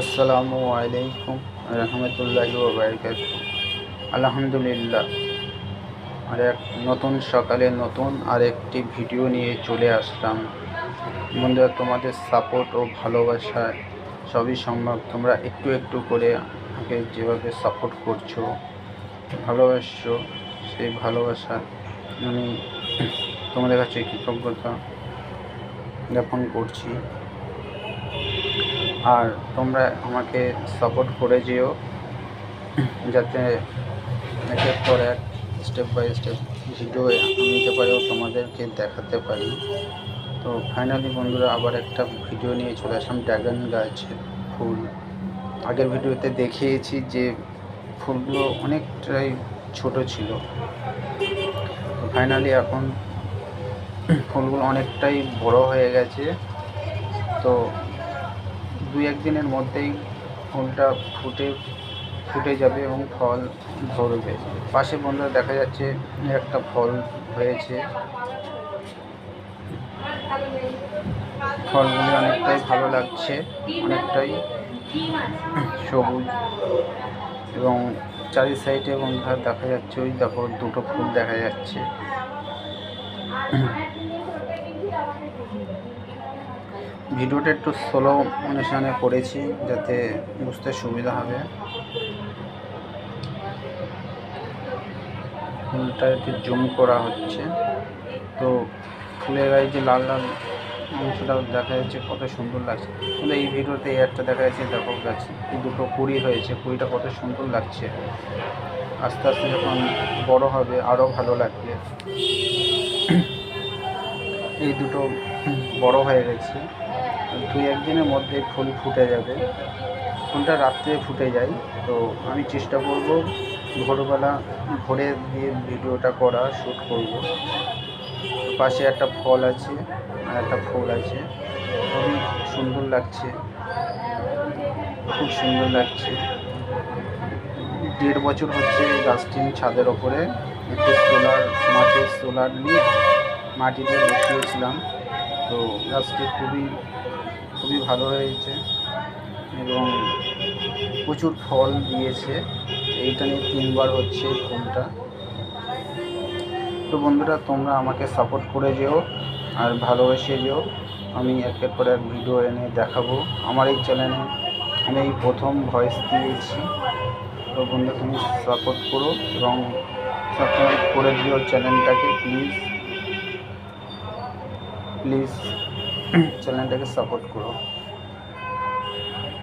আসসালামু আলাইকুম রহমতুল্লাহি ওয়া বারাকাতুহু। আলহামদুলিল্লাহ, আর এক নতুন সকালে নতুন আরেকটি ভিডিও নিয়ে চলে আসলাম। বন্ধুরা, তোমাদের সাপোর্ট ও ভালোবাসা সবই সম্ভব। তোমরা একটু একটু করে আমাকে যেভাবে সাপোর্ট করছো, ভালোবাসছো, সেই ভালোবাসা আমি তোমাদের কাছে কৃতজ্ঞতা জ্ঞাপন করছি। আর তোমরা আমাকে সাপোর্ট করে যেও, যাতে একের পর এক স্টেপ বাই স্টেপ ভিডিও আনতে পারি ও তোমাদেরকে দেখাতে পারি। তো ফাইনালি বন্ধুরা, আবার একটা ভিডিও নিয়ে চলে আসলাম ড্রাগন গাছের ফুল। আগের ভিডিওতে দেখিয়েছি যে ফুলগুলো অনেকটাই ছোট ছিল। তো ফাইনালি এখন ফুলগুলো অনেকটাই বড় হয়ে গেছে। তো 2-1 দিনের মধ্যেই ফুলটা ফুটে যাবে এবং ফল ধরবে। পাশে বন্ধুরা দেখা যাচ্ছে একটা ফল হয়েছে। ফলগুলি অনেকটাই ভালো লাগছে, অনেকটাই সবুজ, এবং চারি সাইডে বন্ধুরা দেখা যাচ্ছে, ওই দেখো দুটো ফুল দেখা যাচ্ছে। ভিডিওটা একটু স্লো অনুসারে করেছি যাতে বুঝতে সুবিধা হবে। ফুলটা একটু জুম করা হচ্ছে। তো ফুলের গায়ে যে লাল লাল অংশটা দেখা যাচ্ছে, কত সুন্দর লাগছে। কিন্তু এই ভিডিওতে একটা দেখা যাচ্ছে, দেখো গাছে দুটো কুড়ি হয়েছে, কুড়িটা কত সুন্দর লাগছে। আস্তে আস্তে যখন বড় হবে আরও ভালো লাগবে। এই দুটো বড় হয়ে গেছে, 2-1 দিনের মধ্যে ফুল ফুটে যাবে। ফুলটা রাত্রে ফুটে যায়। তো আমি চেষ্টা করব ভোরে দিয়ে ভিডিওটা করা শ্যুট করব। পাশে একটা ফল আছে আর একটা ফুল আছে, খুবই সুন্দর লাগছে, খুব সুন্দর লাগছে। 1.5 বছর হচ্ছে এই গাছটি ছাদের ওপরে একটু মাছের সোলার নিয়ে মাটিতে বসিয়েছিলাম। তো গাছটি খুবই ভালো হয়েছে এবং প্রচুর ফল দিয়েছে। এইটা নিয়ে 3বার হচ্ছে ফুলটা। তো বন্ধুরা, তোমরা আমাকে সাপোর্ট করে যেও আর ভালোবেসে যেও। আমি একের পর এক ভিডিও এনে দেখাবো। আমার এই চ্যানেলে আমি এই প্রথম ভয়েস দিয়েছি। তো বন্ধু, তুমি সাপোর্ট করো এবং সাবস্ক্রাইব করে দিও চ্যানেলটাকে, প্লিজ চ্যানেলটাকে সাপোর্ট করো।